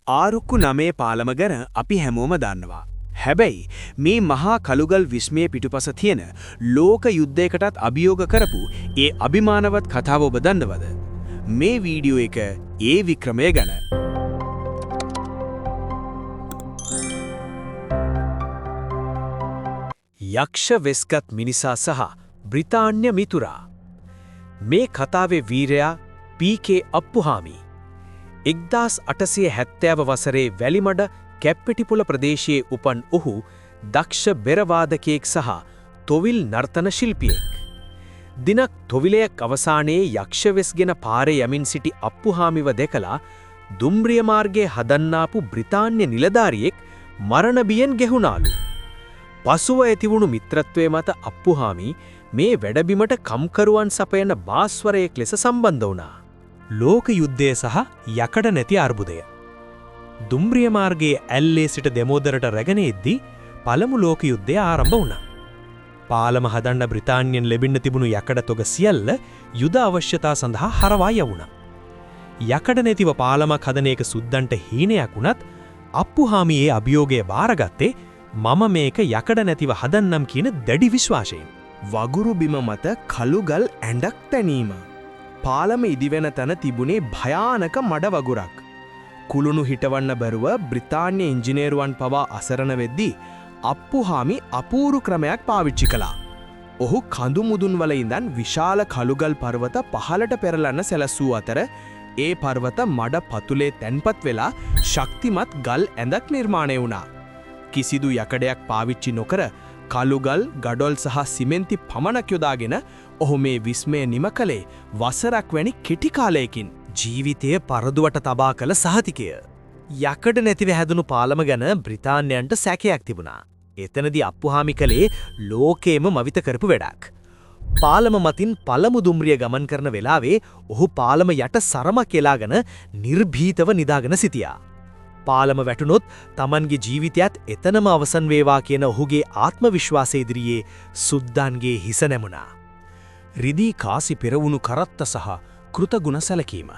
ආරුක්කු 9 පාලම ගැන අපි හැමෝම දන්නවා. හැබැයි මේ මහා කළුගල් විස්මයේ පිටුපස තියෙන ලෝක යුද්ධයකටත් අභියෝග කරපු ඒ අභිමානවත් කතාව ඔබ දන්නවද? මේ වීඩියෝ එක ඒ වික්‍රමය ගැන. යක්ෂ වෙස්ගත් මිනිසා සහ බ්‍රිතාන්‍ය මිතුරා. මේ කතාවේ වීරයා පී.කේ. අප්පුහාමි 1870 වසරේ වැලිමඩ කැප්පෙටිපොළ ප්‍රදේශයේ උපන් ඔහු දක්ෂ බෙරවාදකයෙක් සහ තොවිල් නර්තන ශිල්පියෙක්. දිනක් තොවිලයක් අවසානයේ යක්ෂවෙස්ගෙන පාරේ යමින් සිටි අප්පුහාමිව දැකලා දුම්රිය මාර්ගයේ හදන්නාපු බ්‍රිතාන්‍ය නිලධාරියෙක් මරණ බියෙන් ගෙහුණාලු. පසුව ඇතිවුණු මිත්‍රත්වයේ මත අප්පුහාමි මේ වැඩබිමට කම්කරුවන් සපයන භාස්වරයෙක් ලෙස සම්බන්ධ වුණා. ලෝක යුද්ධය සහ යකඩ නැති අර්බුදය. දුම්රිය මාර්ගයේ ඇල්ලේ සිට දෙමෝදරට රැගෙන එද්දී පළමු ලෝක යුද්ධය ආරම්භ වුණා. පාලම හදන්න බ්‍රිතාන්‍යයන් ලැබෙන්න තිබුණු යකඩ තොග සියල්ල යුද අවශ්‍යතා සඳහා හරවා යවුණා. යකඩ නැතිව පාලමක් හදන එක සුද්දන්ට හීනයක් වුණත් අප්පුහාමි ඒ අභියෝගය බාරගත්තේ මම මේක යකඩ නැතිව හදන්නම් කියන දැඩි විශ්වාසයෙන්. වගුරු බිම මත කළුගල් ඇඬක් තැනීම. පාලම ඉදිවෙන තැන තිබුණේ භයානක මඩ වගුරක්. කුළුණු හිටවන්න බැරුව බ්‍රිතාන්‍ය ඉංජිනේරුවන් පවා අසරණ වෙද්දී අප්පුහාමි අපූරු ක්‍රමයක් පාවිච්චි කළා. ඔහු කඳු මුදුන් වල ඉඳන් විශාල කළුගල් පර්වත පහළට පෙරලන්න සැලසූ අතර ඒ පර්වත මඩ පතුලේ තැන්පත් වෙලා ශක්තිමත් ගල් ඇඳක් නිර්මාණය වුණා. කිසිදු යකඩයක් පාවිච්චි නොකර කළුගල්, ගඩොල් සහ සිමෙන්ති පමණක් යොදාගෙන ඔහු මේ විස්මය නිම කළේ වසරක් වැනි කෙටි කාලයකින්. ජීවිතය පරදුවට තබා කළ සහතිකය. යකඩ නැතිව හැදුණු පාලම ගැන බ්‍රිතාන්‍යයන්ට සැකයක් තිබුණා. එතනදී අප්පුහාමි කළේ ලෝකේම මවිත කරපු වැඩක්. පාලම මතින් පළමු දුම්රිය ගමන් කරන වෙලාවේ ඔහු පාලම යට සරමක් එලාගෙන නිර්භීතව නිදාගෙන සිටියා. පාලම වැටුනොත් Tamanගේ ජීවිතයත් එතනම අවසන් වේවා කියන ඔහුගේ ආත්ම විශ්වාසය ඉදිරියේ සුද්දන්ගේ හිස නැමුණා. රිදී කාසි පෙරවුණු කරත්ත සහ කෘතගුණ සැලකීම.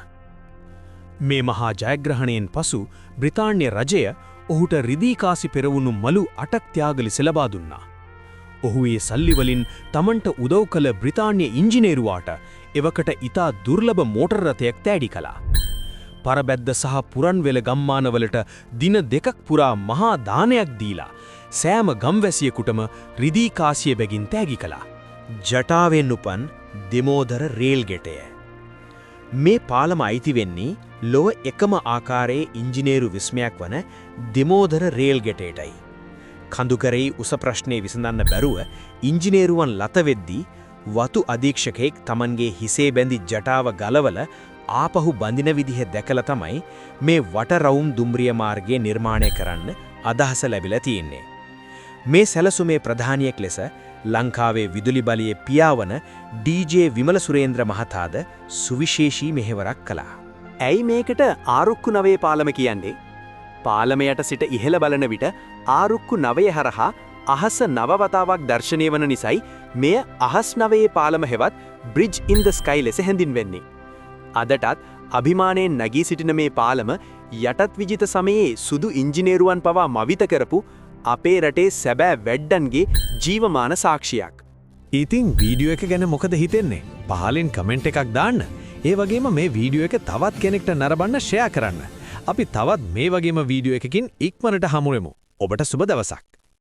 මේ මහා ජයග්‍රහණයෙන් පසු බ්‍රිතාන්‍ය රජය ඔහුට රිදී කාසි පෙරවුණු මලු 8ක් ත්‍යාග ලෙස ලබා දුන්නා. ඔහු ඒ සල්ලි වලින් Tamanට උදව් කළ බ්‍රිතාන්‍ය ඉංජිනේරුවාට එවකට ඉතා දුර්ලභ මෝටර රථයක් තෑඩි කළා. පරබැද්ද සහ පුරන්වෙල ගම්මානවලට දින 2ක් පුරා මහා දානයක් දීලා සෑම ගම්වැසියෙකුටම රිදී කාසිය බැගින් තෑගි කළා. ජටාවෙන් උපන් දෙමෝදර රේල් ගෙටය. මේ පාලම අයිති වෙන්නේ ලොව එකම ආකාරයේ ඉංජිනේරු විස්මයක් වන දෙමෝදර රේල් ගෙටයටයි. කඳුකරේ උස ප්‍රශ්නේ විසඳන්න බැරුව ඉංජිනේරුවන් ලත වෙද්දී වතු අධීක්ෂකෙක් Tamanගේ හිසේ බැඳි ජටාව ගලවල ආපහු බඳින විදිහ දැකලා තමයි මේ වටරවුම් දුම්රිය මාර්ගය නිර්මාණය කරන්න අදහස ලැබිලා තියෙන්නේ. මේ සැලසුමේ ප්‍රධානියෙක් ලෙස ලංකාවේ විදුලි බලයේ පියාවන ඩී.ජේ. විමල සුරේන්ද්‍ර මහතාද සුවිශේෂී මෙහෙවරක් කළා. ඇයි මේකට ආරුක්කු 9 පාලම කියන්නේ? පාලමයට සිට ඉහළ බලන විට ආරුක්කු 9 හරහා අහස නවවතාවක් දර්ශනය වන නිසයි මෙය අහස් 9 පාලම හෙවත් බ්‍රිජ් ඉන් ද ස්කයි ලෙස හැඳින්වෙන්නේ. අදටත් අභිමානයෙන් නැගී සිටින මේ පාලම යටත් විජිත සමයේ සුදු ඉංජිනේරුවන් පවා මවිත කරපු අපේ රටේ සැබෑ වැඩ්ඩන්ගේ ජීවමාන සාක්ෂියක්. ඉතින් වීඩියෝ එක ගැන මොකද හිතෙන්නේ? පහලින් කමෙන්ට් එකක් දාන්න. ඒ වගේම මේ වීඩියෝ එක තවත් කෙනෙක්ට නරඹන්න ෂෙයා කරන්න. අපි තවත් මේ වගේම වීඩියෝ එකකින් ඉක්මනට හමු වෙමු. ඔබට සුබ දවසක්.